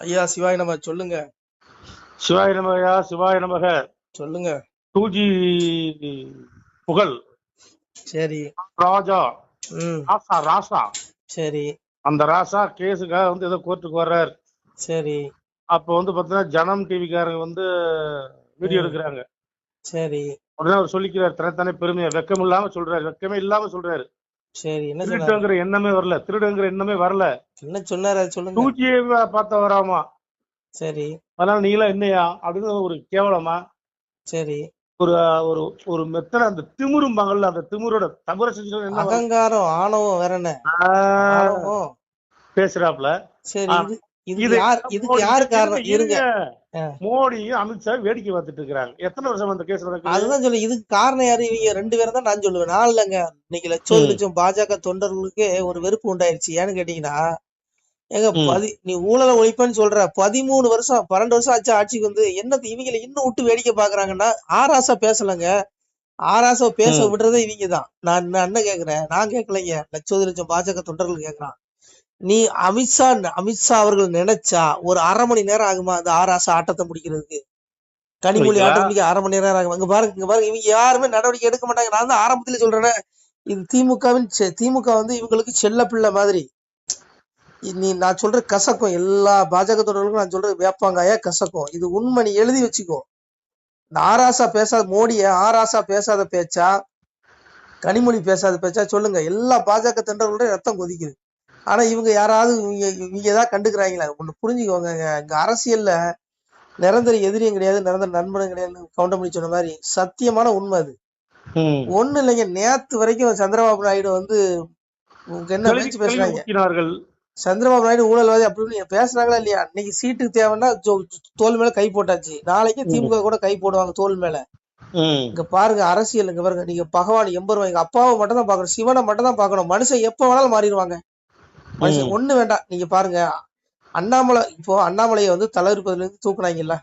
ஐயா சிவாய நம சொல்லுங்க. சிவாய நமகயா சிவாய நமக. சொல்லுங்க. 2G புகழ். சரி. ராஜா ராசா ராசா சரி. அந்த ராசா கேஸுக்காக வந்து ஏதோ கோர்ட்டுக்கு வர்றாரு. சரி. அப்ப வந்து பாத்தீங்கன்னா ஜனம் டிவிக்காரங்க வந்து வீடியோ எடுக்கிறாங்க. சரி. உடனே அவர் சொல்லிக்கிறார், தனத்தானே பெருமையா வெக்கம் இல்லாம சொல்றாரு, வெக்கமே இல்லாம சொல்றாரு. சரி. என்ன திருடுங்கிற எண்ணமே வரல, திருடுங்கிற எண்ணமே வரல. என்ன சொன்னாரு சொல்லுங்க. 2G பார்த்த வராமா. சரி. அதனால நீங்களா என்னையா அப்படின்னு ஒரு கேவலமா. சரி. ஒரு ஒரு ஒரு மெத்தன அந்த திமுரும்பாங்கல்ல, அந்த திமுரோட தவற செஞ்சு என்ன அகங்காரம் ஆணவம் வேற என்ன பேசுறாப்ல. சரி. இதுக்கு யாரு காரணம்? இருங்க. மோடியும் அமித்ஷா வேடிக்கை பார்த்துட்டு இருக்காங்க. எத்தனை வருஷம் அந்த கேஸ் நடக்குது? அதுதான் சொல்லு. இதுக்கு காரணம் யாரு? இவங்க 2 பேரும் தான் நான் சொல்லுவேன். நான் இல்லைங்க. இன்னைக்கு லட்சம் பாஜக தொண்டர்களுக்கே ஒரு வெறுப்பு உண்டாயிருச்சு. ஏன்னு கேட்டீங்கன்னா, எங்க நீ ஊழலை ஒழிப்பேன்னு சொல்ற 13 வருஷம் 12 வருஷம் ஆச்சு ஆட்சிக்கு வந்து என்னது இவங்களை இன்னும் விட்டு வேடிக்கை பாக்குறாங்கன்னா, ஆராசா பேசலங்க. ஆராசா பேச விடுறதே இவங்க தான். நான் என்ன கேக்குறேன்? நான் கேட்கலைங்க. லட்சம் பாஜக தொண்டர்கள் கேக்குறான். நீ அமித்ஷா அவர்கள் நினைச்சா ஒரு 1/2 மணி நேரம் ஆகுமா அந்த ஆராசா ஆட்டத்தை முடிக்கிறதுக்கு? கனிமொழி ஆட்டம் முடிக்க 1/2 மணி நேரம் ஆகும். இங்க பாருங்க இவங்க யாருமே நடவடிக்கை எடுக்க மாட்டாங்க. நான் தான் ஆரம்பத்துல சொல்றேன், இது திமுக வந்து இவங்களுக்கு செல்ல பிள்ளை மாதிரி. நான் சொல்ற கசக்கும். எல்லா பாஜக தொடர்களுக்கும் நான் சொல்றது வேப்பாங்காயா கசக்கும். இது உண்மை. நீ எழுதி வச்சுக்கோ. இந்த ஆராசா பேசாத மோடிய ஆராசா பேசாத பேச்சா, கனிமொழி பேசாத பேச்சா சொல்லுங்க. எல்லா பாஜக தொண்டர்களுடைய ரத்தம் கொதிக்குது. ஆனா இவங்க யாராவது இவங்க ஏதாவது கண்டுக்கிறாங்களா? ஒண்ணு புரிஞ்சுக்கோங்க. இங்க அரசியல்ல நிரந்தர எதிரியும் கிடையாது, நிரந்தர நண்பனும் கிடையாது. கவுண்டமணி சொன்ன மாதிரி சத்தியமான உண்மை அது. ஒண்ணு இல்லைங்க. நேத்து வரைக்கும் சந்திரபாபு நாயுடு வந்து என்ன பேச்சு பேசுறாங்க. சந்திரபாபு நாயுடு ஊழல்வாதி அப்படின்னு பேசுறாங்களா இல்லையா? இன்னைக்கு சீட்டுக்கு தேவைன்னா தோல் மேல கை போட்டாச்சு. நாளைக்கு திமுக கூட கை போடுவாங்க தோல் மேல. இங்க பாருங்க அரசியல். இங்க பாருங்க, நீங்க பகவான் எம்பருவா எங்க அப்பாவை மட்டும் தான் பாக்கணும், சிவனை மட்டும் தான் பாக்கணும். மனுஷன் எப்ப வேணாலும் மாறிடுவாங்க. மனுஷன் ஒண்ணு வேண்டாம். நீங்க பாருங்க, அண்ணாமலையை வந்து தலைவர் பதவியில இருந்து தூக்குனாங்கல்ல.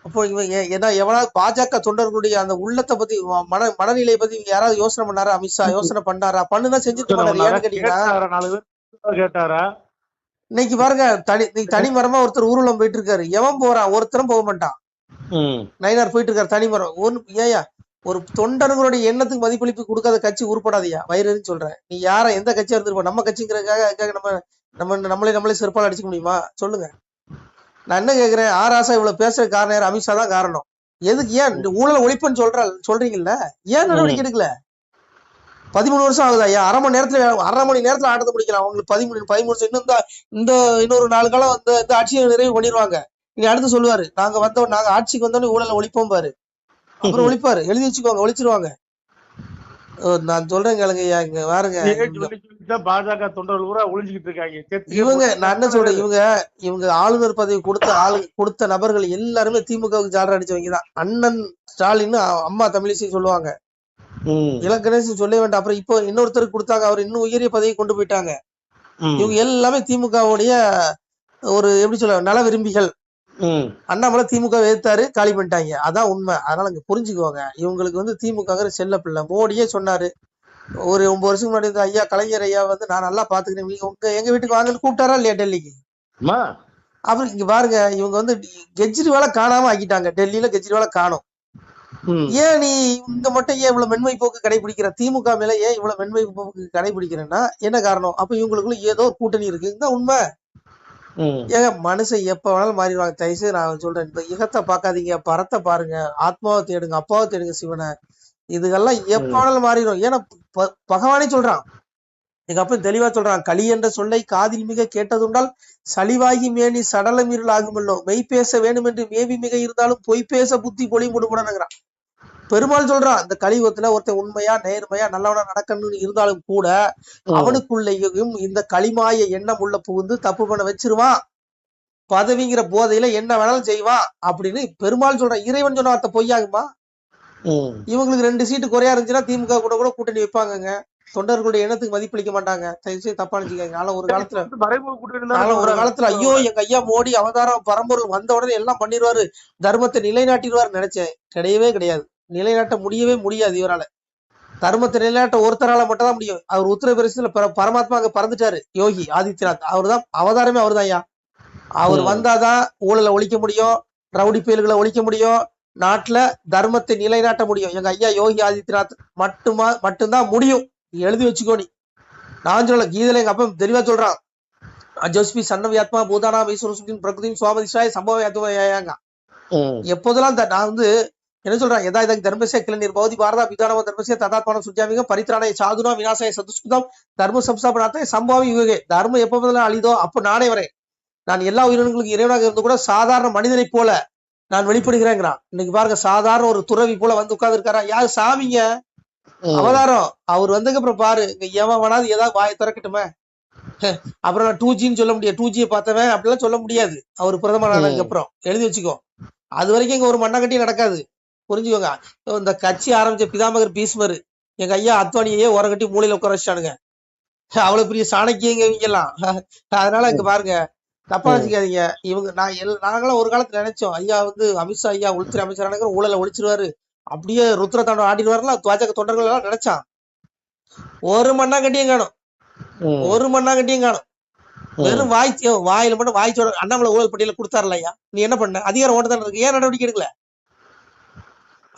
அப்போ ஏன்னா எவனாவது பாஜக தொண்டர்களுடைய அந்த உள்ளத்தை பத்தி மனநிலையை பத்தி யாராவது யோசனை பண்ணாரா? அமித்ஷா யோசனை பண்ணாரா? பண்ணுதான் செஞ்சுட்டு பண்ணாரு. ஏன்னு கேட்டீங்கன்னா இன்னைக்கு பாருங்க, தனி மரமா ஒருத்தர் ஊர்வலம் போயிட்டு இருக்காரு. எவன் போறான்? ஒருத்தரும் போக மாட்டான். நயினார் போயிட்டு இருக்காரு தனி மரம். ஏயா ஒரு தொண்டர்களுடைய எண்ணத்துக்கு மதிப்பளிப்பு கொடுக்காத கட்சி உருப்படாதியா? வயிறுன்னு சொல்றேன். நீ யார எந்த கட்சியா இருந்திருப்போம்? நம்ம கட்சிங்கிறதுக்காக நம்மளே செருப்பால் அடிச்சுக்க முடியுமா? சொல்லுங்க. நான் என்ன கேக்குறேன், ஆராசா இவ்வளவு பேசுற காரணம் யார்? அமித்ஷா தான் காரணம். எதுக்கு? ஏன் ஊழல ஒழிப்புன்னு சொல்றீங்கல்ல, ஏன் நடவடிக்கை எடுக்கல? 13 வருஷம் ஆகுதா ஐயா? 1/2 மணி நேரத்துல ஆட்டத்தை முடிக்கலாம். அவங்களுக்கு 13 வருஷம். இன்னொரு 4 காலம் இந்த ஆட்சியை நிறைவு பண்ணிடுவாங்க. நீ அடுத்து சொல்லுவாரு, நாங்க ஆட்சிக்கு வந்தோடனே ஊழல ஒழிப்போம் பாரு. அப்புறம் ஒழிப்பாரு. எழுதி வச்சுக்கோங்க, ஒழிச்சிருவாங்க. நான் சொல்றேன் கேளுங்க. இங்க பாருங்க, பாஜக தொண்டர்கள் கூட ஒளிஞ்சுக்கிட்டு இருக்காங்க. இவங்க நான் என்ன சொல்றேன், இவங்க ஆளுநர் பதவி கொடுத்த நபர்கள் எல்லாருமே திமுகவுக்கு ஜாலரா அடிச்சவங்க தான். அண்ணன் ஸ்டாலின், அம்மா தமிழிசை சொல்லுவாங்க, இளங்கணேசன் சொல்ல வேண்டாம். அப்புறம் இப்போ இன்னொருத்தருக்கு கொடுத்தாங்க, அவர் இன்னும் உயரிய பதவி கொண்டு போயிட்டாங்க. இவங்க எல்லாமே திமுகவுடைய ஒரு எப்படி சொல்ல நல விரும்பிகள். அண்ணாமலை திமுக எதிர்த்தாரு, காலி பண்ணிட்டாங்க. அதான் உண்மை. அதனால இங்க புரிஞ்சுக்குவாங்க, இவங்களுக்கு வந்து திமுக செல்ல பிள்ளை. மோடியே சொன்னாரு ஒரு 9 வருஷத்துக்கு முன்னாடி, ஐயா கலைஞர் ஐயா வந்து நான் நல்லா பாத்துக்கிறேன், எங்க வீட்டுக்கு வாங்கன்னு கூப்பிட்டாரா இல்லையா டெல்லிக்கு? அப்புறம் இங்க பாருங்க, இவங்க வந்து கெஜ்ரிவால காணாம ஆக்கிட்டாங்க. டெல்லியில கெஜ்ரிவால காணும். ஏன் நீ இங்க மட்டும் ஏன் இவ்வளவு மென்மை போக்கு கடைபிடிக்கிற? திமுக மேல ஏன் இவ்வளவு மென்மை போக்கு கடைபிடிக்கிறேன்னா என்ன காரணம்? அப்ப இவங்களுக்குள்ள ஏதோ கூட்டணி இருக்கு. இதுதான் உண்மை. ஏங்க மனுஷன் எப்ப வேணாலும் மாறிடுவாங்க. தயவுசெய்து நான் சொல்றேன், இந்த யுகத்தை பாக்காதீங்க, பரத்தை பாருங்க, ஆத்மாவை தேடுங்க, அப்பாவை தேடுங்க, சிவனை. இதுகெல்லாம் எப்ப வேணாலும் மாறிடும். ஏன்னா பகவானே சொல்றான், எங்க அப்ப தெளிவா சொல்றான், களி என்ற சொல்லை காதில் மிக கேட்டதுண்டால் சளிவாகி மேனி சடலமீறல் ஆகுமல்லோ, மெய் பேச வேண்டும் என்று மேவி மிக இருந்தாலும் பொய் பேச புத்தி பொலி முடுமுடனுங்கிறான். பெருமாள் சொல்றான், இந்த கலியுகத்துல ஒருத்தன் உண்மையா நேர்மையா நல்லவனா நடக்கணும்னு இருந்தாலும் கூட அவனுக்குள்ளேயும் இந்த களிமாய எண்ணம் உள்ள புகுந்து தப்பு பண்ண வச்சிருவான். பதவிங்கிற போதையில என்ன வேணாலும் செய்வான் அப்படின்னு பெருமாள் சொல்றான். இறைவன் சொன்ன வார்த்தை பொய்யாகுமா? இவங்களுக்கு 2 சீட்டு குறையா இருந்துச்சுன்னா திமுக கூட கூட்டணி வைப்பாங்க. தொண்டர்களுடைய எண்ணத்துக்கு மதிப்பளிக்க மாட்டாங்க. தப்பா நினைச்சுக்காங்க. ஆனா ஒரு காலத்துல ஐயோ எங்க ஐயா மோடி அவதாரம் பரம்பொருள் வந்த உடனே எல்லாம் பண்ணிடுவாரு, தர்மத்தை நிலைநாட்டிடுவாரு நினைச்சேன். கிடையவே கிடையாது. நிலைநாட்ட முடியவே முடியாது. இவரால தர்மத்தை நிலைநாட்ட ஒருத்தரால மட்டும் தான் முடியும். அவர் உத்தரப்பிரதேசத்துல பரமாத்மா அங்க பறந்துட்டாரு. யோகி ஆதித்யநாத், அவர்தான் அவதாரமே. அவர்தான் ஐயா. அவர் வந்தாதான் ஊழலை ஒழிக்க முடியும், ரவுடி புயல்களை ஒழிக்க முடியும், நாட்டுல தர்மத்தை நிலைநாட்ட முடியும். எங்க ஐயா யோகி ஆதித்யநாத் மட்டும்தான் முடியும். எழுதி வச்சுக்கோ. நீ நான் சொல்ல கீதையில எங்க அப்பா தெளிவா சொல்றான், அஜோஸ்மி சன்னவியாத்மா பூதானா ஈஸ்வரசுத்தின் பிரகிருதின் சுவாமதிஷாய் சம்பவயாத்மாங்க. எப்போதெல்லாம் நான் என்ன சொல்றேன், எதா இதற்கு தர்மசே கிளநீர் பௌதி பாரதா விதானம தர்மசே ததாத்மான சுஜாமிக பரித்ராணய சாதுனா விநாசாய சதுஷ்குதம் தர்ம சம்ஸ்தாபனாத்த சம்பவாமி யுகே. தர்மம் எப்போதெல்லாம் அழிதோ அப்போ நானே வரேன். நான் எல்லா உயிரினங்களுக்கும் இறைவனாக இருந்து கூட சாதாரண மனிதனை போல நான் வெளிப்படுகிறேங்கிறான். இன்னைக்கு பாருங்க, சாதாரண ஒரு துறவி போல வந்து உட்கார்ந்து இருக்காரா? யாரு? சாமிங்க, அவதாரம். அவர் வந்ததுக்கு அப்புறம் பாரு, எவன் வேணாது ஏதாவது வாயை திறக்கட்டுமே. அப்புறம் நான் 2Gன்னு சொல்ல முடியாது, 2G பார்த்தவன் அப்படிலாம் சொல்ல முடியாது. அவர் பிரதமர் ஆனதுக்கு அப்புறம் எழுதி வச்சுக்கோ. அது வரைக்கும் இங்க ஒரு மண்ணாங்கட்டி நடக்காது, புரிஞ்சுக்கோங்க. இந்த கட்சி ஆரம்பிச்ச பிதாமகர் பீஸ்மர் எங்க ஐயா அத்வானியே ஓரங்கட்டி மூலையில உட்கார வச்சானுங்க. அவ்வளவு பெரிய சாணக்கியங்க இவங்க எல்லாம். அதனால இங்க பாருங்க, தப்பா வச்சுக்காதீங்க. இவங்க நாங்களாம் ஒரு காலத்துல நினைச்சோம், ஐயா அமித்ஷா ஐயா உள்துறை அமைச்சரான ஊழலை ஒழிச்சிருவாரு, அப்படியே ருத்ர தாண்டவம் ஆடிடுவாருலாம் துவாஜக தொண்டர்கள் எல்லாம் நினைச்சான். ஒரு மண்ணாங்கட்டியும் காணும், ஒரு மண்ணாங்கட்டியும் காணும். வெறும் வாயில மட்டும் வாய்ச்சோட அண்ணாமலை ஊழல் பட்டியல கொடுத்தாருல ஐயா, நீ என்ன பண்ண? அதிகாரம் ஓட்டத்தான இருக்கு, ஏன் நடவடிக்கை எடுக்கல?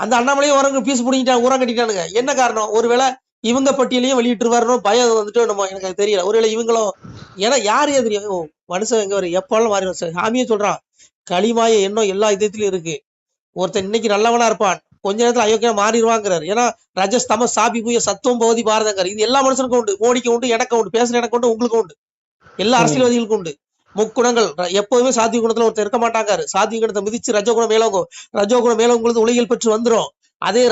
அந்த அண்ணாமலையும் வரவங்க பீஸ் பிடிக்கிட்டாங்க, ஊரம் கட்டிட்டானுங்க. என்ன காரணம்? ஒருவேளை இவங்க பட்டியலையும் வெளியிட்டுருவாருன்னு பயம் நம்ம எனக்கு அது தெரியல. ஒருவேளை இவங்களும், ஏன்னா யாரையே தெரியும் மனுஷன் எங்க வரும் எப்போல்லாம் மாறி. சாமியே சொல்றான், களிமாய எண்ணம் எல்லா இதயத்திலும் இருக்கு. ஒருத்தன் இன்னைக்கு நல்லவனா இருப்பான், கொஞ்ச நேரத்துல அயோக்கியா மாறிடுவாங்கிறாரு. ஏன்னா ரஜஸ்தம சாபி பூய சத்துவம் பகுதி பாரதங்காரு. இது எல்லா மனுஷனுக்கும் உண்டு, மோடிக்கு உண்டு, எனக்கு உண்டு, பேசுற எனக்கு உண்டு, உங்களுக்கு உண்டு, எல்லா அரசியல்வாதிகளுக்கும் உண்டு. முக்குணங்கள் எப்போதுமே சாத்விக குணத்துல ஒருத்தர் இருக்க மாட்டாங்க. சாத்விக குணத்தை மிதிச்சு ரஜோகுணம் மேலோங்கும், ரஜோகுணம் மேலோங்குறது உலகில் பெற்று வந்துரும். அதே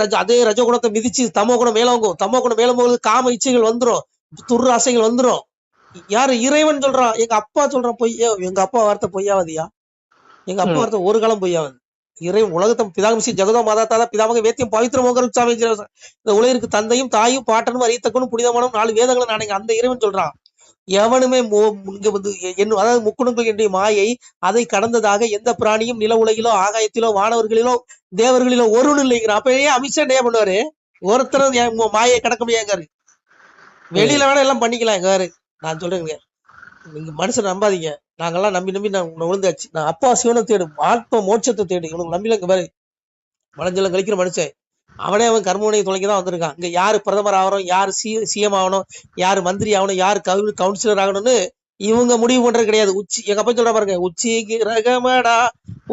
ரஜோகுணத்தை மிதிச்சு தமோ குணம் மேலோங்கும், தமோ குணம் மேலோங்கும்போது காம இச்சைகள் வந்துரும், துர் ஆசைகள் வந்துரும். யாரு? இறைவன் சொல்றான். எங்க அப்பா சொல்றான் பொய்யா? எங்க அப்பா வார்த்தை பொய்யாவதியா? எங்க அப்பா வார்த்தை ஒரு காலம் பொய்யாவது. இறைவன் உலகத்தை பிதாகமிசி ஜெகதோ மாதாத்தாதா பிதாமக வேத்தியம் பவித்திரமோகர் சாமி, இந்த உலகிற்கு தந்தையும் தாயும் பாட்டனும் அறியத்தக்கனும் புனிதமானும் 4 வேதங்களும் நானே. அந்த இறைவன் சொல்றான். எவனுமே இங்க அதாவது முக்குணங்கள் என்ற மாயை அதை கடந்ததாக எந்த பிராணியும் நில உலகிலோ ஆகாயத்திலோ வானவர்களிலோ தேவர்களிலோ ஒருவனும் இல்லைங்கிறான். அப்பயே அமித்ஷா என்ன பண்ணுவாரு? ஒருத்தர் மாயை கடக்க முடியாங்காரு. வெளியில வேணா எல்லாம் பண்ணிக்கலாம். எங்காரு நான் சொல்றேங்க, நீங்க மனுஷன் நம்பாதீங்க. நாங்கெல்லாம் நம்பி நான் விழுந்தாச்சு. நான் அப்பா சிவனை தேடு, ஆத்ம மோட்சத்தை தேடு. இவனுக்கு நம்பில இங்க பாரு, மனஞ்செல்லாம் கழிக்கிற மனுஷன் அவனே அவன் கர்மவினை தொலைக்கதான் வந்திருக்கான். இங்க யாரு பிரதமர் ஆகணும், யாரு சிஎம் ஆகணும், யாரு மந்திரி ஆகணும், யாரு கவுன்சிலர் ஆகணும்னு இவங்க முடிவு பண்றது கிடையாது. எங்க அப்பா சொல்ற பாருங்க, உச்சி கிரகமடா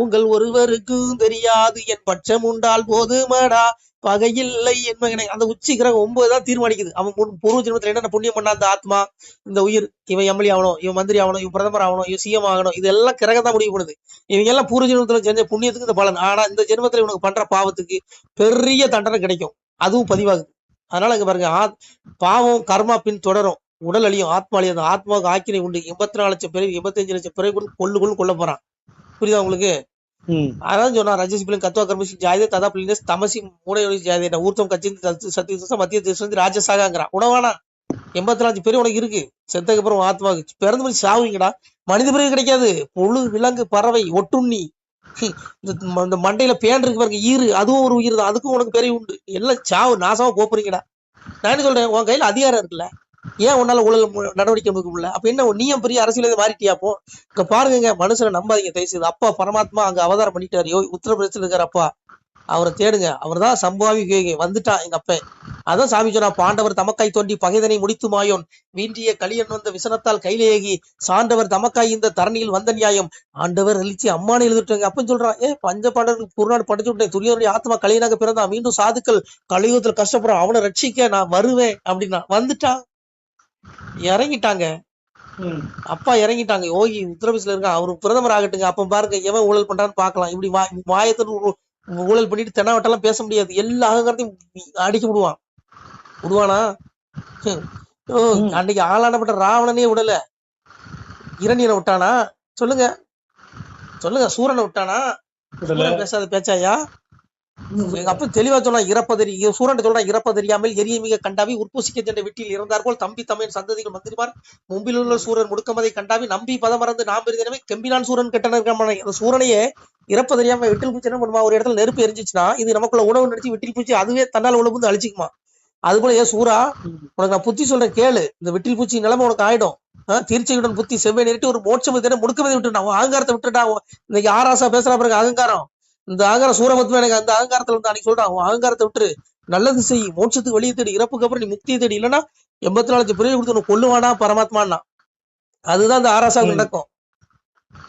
உங்கள் ஒருவருக்கும் தெரியாது, என் பட்சம் உண்டால் போதுமடா பகையில்லை என் மகனை. அந்த உச்சி கிரகம் 9 தான் தீர்மானிக்குது. அவன் பூர்வ ஜென்மத்துல என்னென்ன புண்ணியம் பண்ணா அந்த ஆத்மா, இந்த உயிர், இவன் எம்எல்ஏ ஆகணும், இவன் மந்திரி ஆகணும், இவன் பிரதமர் ஆகணும், இவன் சிஎம் ஆகணும், இதெல்லாம் கிரகம் தான் முடிவு பண்ணுது. இவங்க எல்லாம் பூர்வ ஜென்மத்துல செஞ்ச புண்ணியத்துக்கு இந்த பலன். ஆனா இந்த ஜென்மத்துல இவனுக்கு பண்ற பாவத்துக்கு பெரிய தண்டனை கிடைக்கும், அதுவும் பதிவாகுது. அதனால இங்க பாருங்க, பாவம் கர்மா பின் தொடரும், உடல் அழியும், ஆத்மா அழியும். ஆத்மாவுக்கு ஆக்கினை உண்டு. 84 லட்சம் பேர் 85 லட்சம் பேரை கூட கொள்ள போறான். புரியுதா உங்களுக்கு? அதான் சொன்னா, ரஜசிபிலும் கத்துவா கர்மசி ஜாயதே ததா பிள்ளைஸ் தமசி மூடை ஜாயதே ஊர்த்தம் கட்சி சத்திய மத்திய தேசம் ராஜசாகாங்கிறான். உணவானா 84 பேர் உனக்கு இருக்கு. செத்ததுக்கு அப்புறம் ஆத்மாவுக்கு பிறந்து மாதிரி சாவுவீங்கடா. மனித பிறகு கிடைக்காது. புழு, விலங்கு, பறவை, ஒட்டுண்ணி, இந்த மண்டையில பேன் இருக்கு பாருங்க, ஈரு, அதுவும் ஒரு உயிர் தான். அதுக்கும் உனக்கு பெரிய உண்டு. எல்லாம் சாவு, நாசமா போறீங்கடா. நான் என்ன சொல்றேன், உன் கையில அதிகாரம் இருக்குல்ல, ஏன் உன்னால ஊழல் நடவடிக்கை எடுக்க முடியல? அப்ப என்ன நீயும் பெரிய அரசியல் மாறிட்டியா? அப்போ இங்க பாருங்க, மனுஷனை நம்பாதீங்க தயவுசெய்து. அப்பா பரமாத்மா அங்க அவதாரம் பண்ணிட்டாரு, உத்தரப்பிரதேசத்துல இருக்காரு அப்பா, அவரை தேடுங்க. அவர் தான் சம்பவாமி வந்துட்டான் எங்க அப்ப. அதான் சாமி சொன்னா, பாண்டவர் தமக்காய் தோண்டி பகைதனை முடித்து மாயோன் வீண்டிய களியன் வந்த விசனத்தால் கையிலேகி சாண்டவர் தமக்காய் இந்த தரணியில் வந்த நியாயம் ஆண்டவர் அழிச்சு அம்மானு எழுதிட்டாங்க. அப்பன்னு சொல்றான், பஞ்ச பாண்டவருக்கு குருநாடு படிச்சு விட்டேன், துரியோனுடைய ஆத்மா கலையனாக பிறந்தான், மீண்டும் சாதுக்கள் கலியுகத்துல கஷ்டப்படுறான், அவனை ரட்சிக்க நான் வருவேன் அப்படின்னா வந்துட்டான். இறங்கிட்டாங்க, அப்பா இறங்கிட்டாங்க. யோகி உத்தரப்பிரதேசல இருக்கான், அவரு பிரதமர் ஆகட்டுங்க. அப்ப பாருங்க எவன் ஊழல் பண்றான்னு பாக்கலாம். இப்படி மாயத்தோடு ஊழல் பண்ணிட்டு தென்னாவட்டெல்லாம் பேச முடியாது. எல்லா அகங்காரத்தையும் அடிக்க விடுவானா? அன்னைக்கு ஆளானப்பட்ட ராவணனே விடல, இரணியனை விட்டானா? சொல்லுங்க. சூரனை விட்டானா? பேசாத பேச்சாயா? எங்க அப்பா தெளிவா சொன்னா, சூரன் சொல்றான், இறப்ப தெரியாமல் எரிய மிக கண்டாவி உற்பூசிக்க சென்ற வீட்டில் இருந்தார் போல் தம்பி தமையன் சந்ததிகள் மந்திரிமார் மும்பில் உள்ள சூரன் முடுக்கமதை கண்டாவி நம்பி பதமறந்து நாம் பெரிதனவே கெம்பினான் சூரன் கெட்டனர். அந்த சூரனையே இறப்ப தெரியாம விட்டில் பூச்சி என்ன பண்ணுமா, ஒரு இடத்துல நெருப்பு எரிஞ்சிச்சுன்னா இது நமக்குள்ள உணவு நினைச்சு விட்டில் பூச்சி அதுவே தன்னால உணவு வந்து அழிச்சுக்குமா. அது போல ஏன் சூரா உனக்கு நான் புத்தி சொல்றேன் கேளு. இந்த வெட்டில் பூச்சி நிலைமை உனக்கு ஆயிடும். தீர்ச்சையுடன் புத்தி செவ்வாய் நிறுத்தி ஒரு மோட்சம் முடுக்கமதி விட்டுட்டான். அகங்காரத்தை விட்டுட்டா. இன்னைக்கு ஆராசா பேசுறா பிறகு அகங்காரம், இந்த அகங்காரம் சூரமத்துவம் எனக்கு அந்த அகங்காரத்துல வந்து அன்னைக்கு சொல்றான். அகங்காரத்தை விட்டுரு, நல்லது செய், மோட்சத்துக்கு வெளியே தேடி, இறப்புக்கு அப்புறம் நீ முக்தியை தேடி, இல்லைன்னா 84 லட்சம் பிறகு கொடுத்து உனக்கு கொல்லுவானா பரமாத்மானா. அதுதான் இந்த ஆராசாவுக்கு நடக்கும்.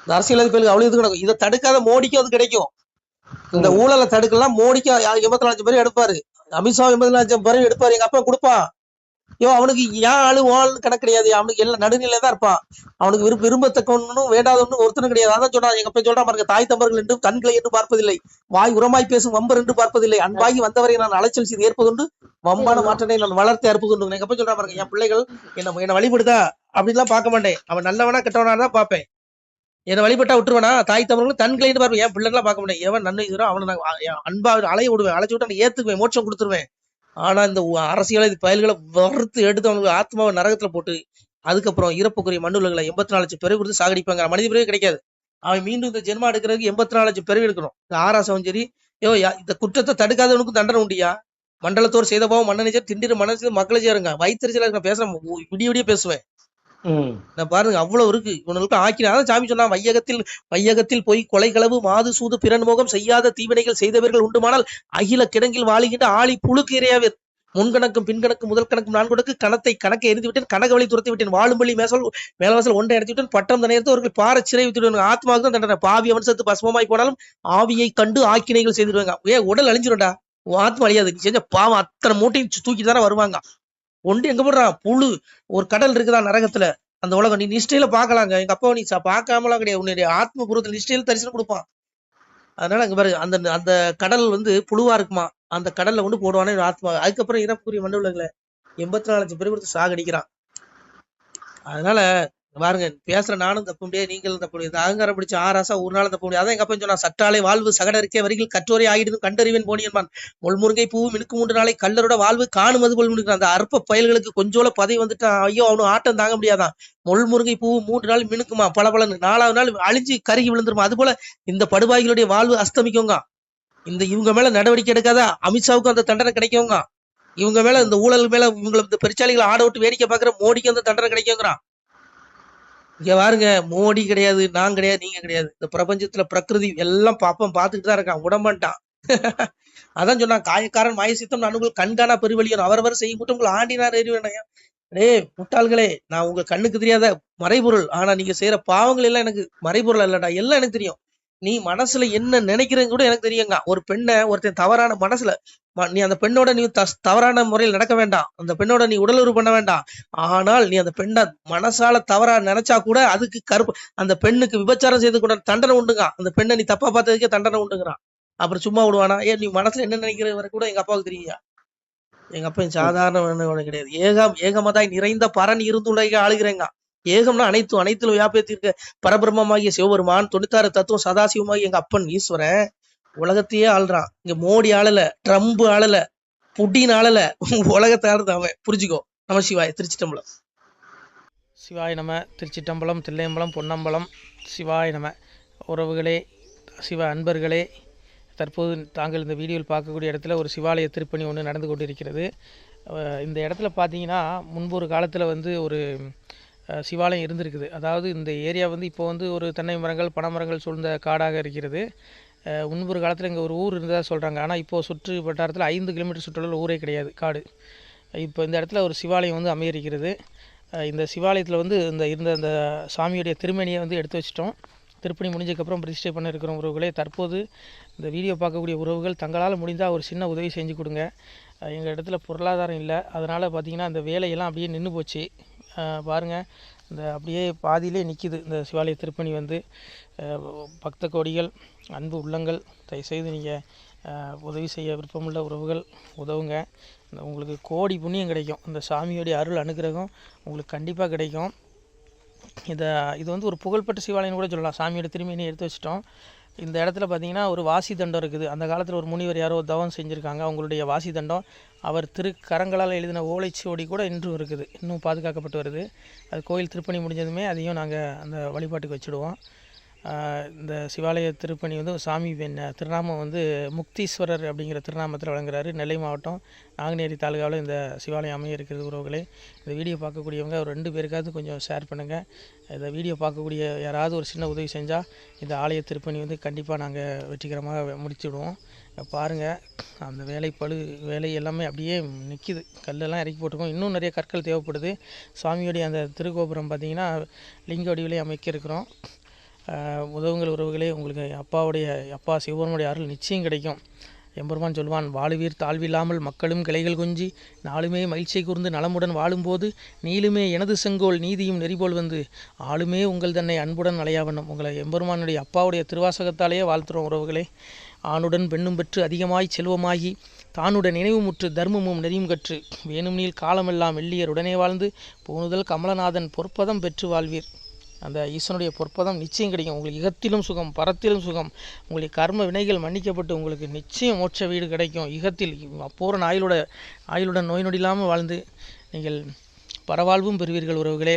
இந்த அரசியல் பேருக்கு அவ்வளவு இது நடக்கும். இதை தடுக்காத மோடிக்கும் அது கிடைக்கும். இந்த ஊழலை தடுக்கலாம் மோடிக்கு 84 லட்சம் பேர் எடுப்பாரு. அமித்ஷா 84 லட்சம் பேர் எடுப்பாரு. எங்க அப்பா கொடுப்பான். அவனுக்கு ஏன் ஆளு வாழ் கணக்கு கிடையாது. அவனுக்கு எல்லாம் நடுநிலை தான் இருப்பான். அவனுக்கு விரும்பத்தக்க ஒன்னும் வேண்டாத ஒன்னும் ஒருத்தனும் கிடையாது. அதான் சொல்றான் எங்க அப்பா சொல்றான் பாருங்க, தாய் தம்பர்கள் என்று கண்களை என்று பார்ப்பதில்லை, வாய் உரமாய் பேசும் வம்பர் என்று பார்ப்பதில்லை, அன்பாகி வந்தவரை நான் அலைச்சல் செய்து ஏற்பதுண்டு, வம்பான மாற்றனை நான் வளர்த்து அறுப்பதுண்டு. எங்க அப்பா சொல்றான் பாருங்க, என் பிள்ளைகள் என்ன வழிபடுதா அப்படின்லாம் பார்க்க மாட்டேன். அவன் நல்லவனா கெட்டவனா தான் பார்ப்பேன். என்னை வழிபட்டா விட்டுருவேனா, தாய் தமிழர்களும் தன்களைன்னு பார்ப்பேன். என் பிள்ளைலாம் பார்க்க மாட்டேன். எவன் நன்மை செய்யறோ அவனை நான் அன்பா அலைய விடுவேன். அழைச்சு விட்டு நான் ஏத்துக்குவேன், மோட்சம் கொடுத்துருவேன். ஆனா இந்த அரசியலை பயல்களை வறுத்து எடுத்து அவனுக்கு ஆத்மாவை நரகத்துல போட்டு அதுக்கப்புறம் இறப்புக்குரிய மண்ணுலகளை 84 லட்சம் பிறகு கொடுத்து சாகடிப்பாங்க. மனித பிறகு கிடைக்காது. அவன் மீண்டும் இந்த ஜென்மா எடுக்கிறதுக்கு 84 லட்சம் பிறகு எடுக்கணும். இந்த ஆராசவன் சரி, இந்த குற்றத்தை தடுக்காதவனுக்கும் தண்டனை உண்டியா. மண்டலத்தோர் செய்த பாவம் மன்னனிச்சர் திண்டிர மனசு மக்களை சேருங்க. வயிற்றுச்சல நான் பேசுறேன், விடிய பேசுவேன். நான் பாருங்க அவ்வளவு இருக்கு இவனுக்கு ஆக்கினாதான் சாமி சொன்னா, வையகத்தில் போய் கொலை களவு மாது சூது பிறன்முகம் செய்யாத தீவினைகள் செய்தவர்கள் உண்டுமானால் அகில கிடங்கில் வாழுகின்ற ஆளி புழுக்கு இறையாவே. முன்கணக்கும் பின்கணக்கும் முதல் கணக்கும் நான் கொடுக்கு கணக்கை எரிந்து விட்டேன், கனக வழி துரத்தி விட்டேன், வாழும்பள்ளி மேலவாசல் ஒன்றை எடுத்து விட்டேன், பட்டம் தனையத்து அவர்கள் பாறை சிறை விட்டுவிடுவாங்க. ஆத்மாவுக்கு தான் தண்டனை. பாவி அவன் சத்து பஸ்மமாய் போனாலும் ஆவியை கண்டு ஆக்கினைகள் செய்திருவாங்க. உடல் அழிஞ்சிரும்டா, ஆத்மா அழியாது. நீ செஞ்ச பாவம் அத்தனை மூட்டையும் தூக்கி தானே வருவாங்க. ஒன்று எங்க போடுறான் புழு. ஒரு கடல் இருக்குதா நரகத்துல, அந்த உலகம் நீ நிஷ்டையில பாக்கலாங்க. எங்க அப்பா நீ பார்க்காமலாம் கிடையாது. உன்னுடைய ஆத்ம பூர்வத்தில் நிஷ்டையில தரிசனம் கொடுப்பான். அதனால அங்க பாரு, அந்த கடல் வந்து புழுவா இருக்குமா, அந்த கடல்ல கொண்டு போடுவானே ஆத்மா. அதுக்கப்புறம் இறப்புக்குரிய மண்டலங்களை 84 லட்சம் பேர் கொடுத்து சாகடிக்கிறான். அதனால பாருங்க, பேசுற நானும் தப்ப முடியாது, நீங்களும் தப்ப முடியாது. அகங்காரம் பிடிச்ச ஆராசா ஒரு நாள் தப்ப முடியாது. அதான் எங்க அப்பா சொன்னா, சட்டாலே வாழ்வு சகடருக்கே வரிகள் கற்றோரை ஆயிடும் கண்டறிவேன் போனியன்பான். முள்முருங்கை பூ மினுக்கு 3 நாளை கல்லரோட வாழ்வு காணும் அது போல் மினுக்கு. அந்த அற்ப பயல்களுக்கு கொஞ்சோல பதவி வந்துட்டான், ஐயோ அவனும் ஆட்டம் தாங்க முடியாதான். முள்முருங்கை பூ 3 நாள் மினுக்குமா பலன்னு, 4வது நாள் அழிஞ்சு கருகி விழுந்துருமா. அது போல இந்த படுபாய்களுடைய வாழ்வு அஸ்தமிக்குங்க. இவங்க மேல நடவடிக்கை எடுக்காத அமித்ஷாவுக்கும் அந்த தண்டனை கிடைக்குங்க. இவங்க மேல இந்த ஊழல் மேல இவங்களை இந்த பெருச்சாளிகளை ஆட விட்டு வேடிக்கை பாக்குற மோடிக்கு அந்த தண்டனை கிடைக்குங்கிறான். இங்க பாருங்க, மோடி கிடையாது, நான் கிடையாது, நீங்க கிடையாது. இந்த பிரபஞ்சத்துல பிரகிருதி எல்லாம் பார்த்துட்டு தான் இருக்கான், உடம்பான்ட்டான். அதான் சொன்னான், காயக்காரன் மாயசித்தம் அனுபவம் கண்காணா பெருவெளியும் அவரவர் செய்யும் கூட்டம் உங்களை ஆண்டினார் எறிவேனையா. முட்டாள்களே, நான் உங்க கண்ணுக்கு தெரியாத மறைபொருள். ஆனா நீங்க செய்யற பாவங்கள் எல்லாம் எனக்கு மறைபொருள் அல்லடா, எல்லாம் எனக்கு தெரியும். நீ மனசுல என்ன நினைக்கிறேன்னு கூட எனக்கு தெரியுங்க. ஒரு பெண்ணை ஒருத்தன் தவறான மனசுல, நீ அந்த பெண்ணோட நீ தவறான முறையில் நடக்க வேண்டாம், அந்த பெண்ணோட நீ உடலுறவு பண்ண வேண்டாம். ஆனால் நீ அந்த பெண்ணை மனசால தவறா நினைச்சா கூட அதுக்கு அந்த பெண்ணுக்கு விபச்சாரம் செய்து கூட தண்டனை உண்டுங்க. அந்த பெண்ணை நீ தப்பா பார்த்ததுக்கே தண்டனை உண்டுங்கிறான். அப்புறம் சும்மா விடுவானா? நீ மனசுல என்ன நினைக்கிற வரை கூட எங்க அப்பாவுக்கு தெரியுங்க. எங்க அப்பா சாதாரண கிடையாது. ஏகமதாய் நிறைந்த பரன் இருந்துள்ள ஆளுகிறேங்க. ஏகம்னா அனைத்திலும் வியாபித்திருக்க பரபிரம்மமாகிய சிவபெருமான், 96 தத்துவம் சதாசிவமாகி எங்க அப்பன் ஈஸ்வரன் உலகத்தையே ஆள்றான். இங்க மோடி ஆளல, ட்ரம்ப் ஆளல, புட்டின் ஆளல, உலகத்தை ஆளுறது அவன். புரிஞ்சுக்கோ. நம சிவாய. திருச்சிட்டம்பலம். சிவாய நம. திருச்சிட்டம்பலம், தில்லையம்பலம், பொன்னம்பலம். சிவாய நம. உறவுகளே, சிவ அன்பர்களே, தற்போது தாங்கள் இந்த வீடியோவில் பார்க்கக்கூடிய இடத்துல ஒரு சிவாலய திருப்பணி ஒன்று நடந்து கொண்டிருக்கிறது. இந்த இடத்துல பார்த்தீங்கன்னா, முன்பு ஒரு காலத்தில் வந்து ஒரு சிவாலயம் இருந்திருக்குது. அதாவது இந்த ஏரியா வந்து இப்போ வந்து ஒரு தென்னை மரங்கள் பனைமரங்கள் சூழ்ந்த காடாக இருக்கிறது. முன்பு ஒரு காலத்தில் இங்கே ஒரு ஊர் இருந்ததாக சொல்கிறாங்க. ஆனால் இப்போது சுற்று வட்டாரத்தில் 5 கிலோமீட்டர் சுற்றுலாவில் ஊரே கிடையாது, காடு. இப்போ இந்த இடத்துல ஒரு சிவாலயம் வந்து அமையிருக்கிறது. இந்த சிவாலயத்தில் வந்து இருந்த அந்த சாமியுடைய திருமேனியை வந்து எடுத்து வச்சிட்டோம். திருப்பணி முடிஞ்சதுக்கப்புறம் பிரதிஷ்டை பண்ண இருக்கிற உறவுகளே, தற்போது இந்த வீடியோ பார்க்கக்கூடிய உறவுகள் தங்களால் முடிந்தால் ஒரு சின்ன உதவி செஞ்சு கொடுங்க. எங்கள் இடத்துல பொருளாதாரம் இல்லை, அதனால் பார்த்திங்கன்னா அந்த வேலையெல்லாம் அப்படியே நின்று போச்சு. பாருங்கள், இந்த அப்படியே பாதியிலே நிற்கிது இந்த சிவாலய திருப்பணி வந்து. பக்த கோடிகள், அன்பு உள்ளங்கள், தயவுசெய்து நீங்கள் உதவி செய்ய விருப்பமுள்ள உறவுகள் உதவுங்க. உங்களுக்கு கோடி புண்ணியம் கிடைக்கும். இந்த சாமியோடைய அருள் அனுகிரகம் உங்களுக்கு கண்டிப்பாக கிடைக்கும். இது வந்து ஒரு புகழ்பெற்ற சிவாலயம் கூட சொல்லலாம். சாமியோட திருமேனியை எடுத்து வச்சிட்டோம். இந்த இடத்துல பார்த்திங்கன்னா ஒரு வாசி தண்டம் இருக்குது. அந்த காலத்தில் ஒரு முனிவர் யாரோ தவம் செஞ்சுருக்காங்க. அவங்களுடைய வாசி தண்டம் அவர் திருக்கரங்களால் எழுதின ஓலைச்சுவடி கூட இன்றும் இருக்குது, இன்னும் பாதுகாக்கப்பட்டு வருது. அது கோயில் திருப்பணி முடிஞ்சதுமே அதையும் நாங்கள் அந்த வழிபாட்டுக்கு வச்சுடுவோம். இந்த சிவாலய திருப்பணி வந்து சாமி திருநாமம் வந்து முக்தீஸ்வரர் அப்படிங்கிற திருநாமத்தில் வழங்குறாரு. நெல்லை மாவட்டம் நாங்குநேரி தாலுகாவில் இந்த சிவாலயம் அமைய இருக்கிறது உறவுகளே. இந்த வீடியோ பார்க்கக்கூடியவங்க ஒரு 2 பேருக்காவது கொஞ்சம் ஷேர் பண்ணுங்கள். இந்த வீடியோ பார்க்கக்கூடிய யாராவது ஒரு சின்ன உதவி செஞ்சால் இந்த ஆலய திருப்பணி வந்து கண்டிப்பாக நாங்கள் வெற்றிகரமாக முடிச்சுடுவோம். பாருங்கள், அந்த வேலை எல்லாமே அப்படியே நிற்கிது. கல்லெல்லாம் இறக்கி போட்டிருக்கோம். இன்னும் நிறைய கற்கள் தேவைப்படுது. சுவாமியோடைய அந்த திருக்கோபுரம் பார்த்திங்கன்னா லிங்க வடிவிலே அமைக்க இருக்கிறோம். உதவுங்கள் உறவுகளே. உங்களுக்கு அப்பா சிவபெருமானுடைய அருள் நிச்சயம் கிடைக்கும். எம்பெருமான் சொல்வான், வாழுவீர் தாழ்வில்லாமல் மக்களும் கிளைகள் கொஞ்சி நாளுமே மகிழ்ச்சியை கூர்ந்து நலமுடன் வாழும்போது நீளுமே எனது செங்கோல் நீதியும் நெறிபோல் வந்து ஆளுமே உங்கள் தன்னை அன்புடன் அலையாவண்ணம். உங்களை எம்பெருமானுடைய அப்பாவுடைய திருவாசகத்தாலேயே வாழ்த்துறோம் உறவுகளே. ஆணுடன் பெண்ணும் பெற்று அதிகமாய் செல்வமாகி தானுடன் நினைவுமுற்று தர்மமும் நெறியும் கற்று வேணும்னில் காலமெல்லாம் வெள்ளியர் உடனே வாழ்ந்து போனுதல் கமலநாதன் பொற்பதம் பெற்று வாழ்வீர். அந்த ஈசனுடைய பொற்பதம் நிச்சயம் கிடைக்கும். உங்களுக்கு இகத்திலும் சுகம், பரத்திலும் சுகம். உங்களுடைய கர்ம வினைகள் மன்னிக்கப்பட்டு உங்களுக்கு நிச்சயம் மோட்ச வீடு கிடைக்கும். இகத்தில் பூரண ஆயுளுடன் நோய் நொடி இல்லாமல் வாழ்ந்து நீங்கள் பரவாழ்வும் பெறுவீர்கள் உறவுகளே.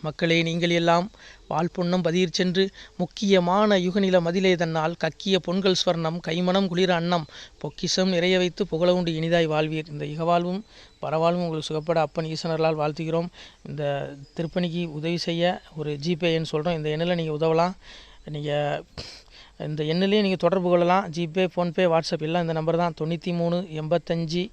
மக்களே, நீங்கள் எல்லாம் வாழ்பொன்னம் பதியிற் சென்று முக்கியமான யுகநில மதிலே தன்னால் கக்கிய பொன்கள் ஸ்வர்ணம் கைமணம் குளிர அன்னம் பொக்கிஷம் நிறைய வைத்து புகழ உண்டு இனிதாய் வாழ்வீர். இந்த இகவாழ்வும் பரவாழ்வும் உங்களுக்கு சுகப்பட அப்பன் ஈசனர்களால் வாழ்த்துகிறோம். இந்த திருப்பணிக்கு உதவி செய்ய ஒரு ஜிபே எண் சொல்கிறோம். இந்த எண்ணில் நீங்கள் உதவலாம். நீங்கள் இந்த எண்ணிலேயே நீங்கள் தொடர்பு கொள்ளலாம். ஜிபே, ஃபோன்பே, வாட்ஸ்அப் எல்லாம் இந்த நம்பர் தான். 93 85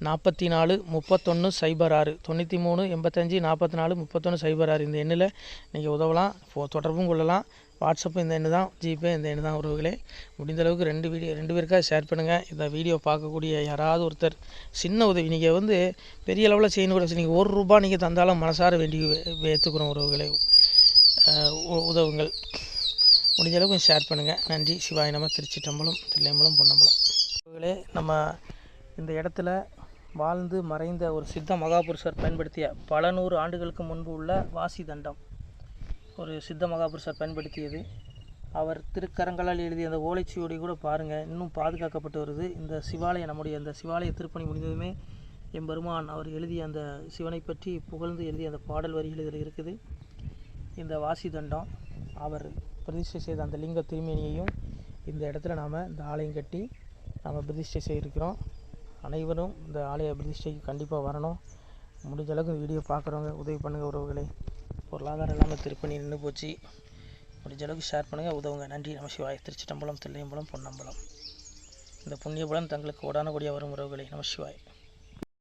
44 31 06 93 85 44 31 06. இந்த எண்ணில் நீங்கள் உதவலாம், தொடர்பும் கொள்ளலாம். வாட்ஸ்அப்பு இந்த எண்ணு தான், ஜிபே இந்த எண்ணு தான் உறவுகளே. முடிந்தளவுக்கு 2 பேருக்காக ஷேர் பண்ணுங்கள். இந்த வீடியோ பார்க்கக்கூடிய யாராவது ஒருத்தர் சின்ன உதவி, நீங்கள் வந்து பெரிய அளவில் செய்யணும் கூட, நீங்கள் ₹1 நீங்கள் தந்தாலும் மனசார வேண்டி ஏற்றுக்கிறோம் உறவுகளே. உதவுங்கள். முடிஞ்ச அளவுக்கு கொஞ்சம் ஷேர் பண்ணுங்கள். நன்றி. சிவாய நம. திருச்சிட்டம்பலம், தில்லையம்பலம், பொன்னம்பலம். உறவுகளே, நம்ம இந்த இடத்துல வாழ்ந்து மறைந்த ஒரு சித்த மகாபுருஷர் பயன்படுத்திய பல 100 ஆண்டுகளுக்கு முன்பு உள்ள வாசி தண்டம் ஒரு சித்த மகாபுருஷர் பயன்படுத்தியது. அவர் திருக்கரங்களால் எழுதிய அந்த ஓலைச்சுவடி கூட பாருங்கள், இன்னும் பாதுகாக்கப்பட்டு வருது. இந்த சிவாலயம், நம்முடைய அந்த சிவாலய திருப்பணி முடிந்ததுமே எம்பெருமான் அவர் எழுதிய அந்த சிவனை பற்றி புகழ்ந்து எழுதிய அந்த பாடல் வரிகள் இதில் இருக்குது. இந்த வாசி தண்டம் அவர் பிரதிஷ்டை செய்த அந்த லிங்க திருமேனியையும் இந்த இடத்துல நாம் இந்த ஆலயம் கட்டி நாம் பிரதிஷ்டை செய்திருக்கிறோம். அனைவரும் இந்த ஆலய பிரதிஷ்டைக்கு கண்டிப்பாக வரணும். முடிஞ்ச அளவுக்கு வீடியோ பார்க்குறவங்க உதவி பண்ணுங்கள் உறவுகளை. பொருளாதாரம் இல்லாமல் திருப்பணி நின்று போச்சு. முடிஞ்ச அளவுக்கு ஷேர் பண்ணுங்கள், உதவுங்க. நன்றி. நம சிவாய. திருச்சிட்டம்பலம், தில்லையம்பலம், பொன்னம்பலம். இந்த புண்ணிய பலன் தங்களுக்கு உடானபடியாக வரும் உறவுகளை. நம சிவாய்.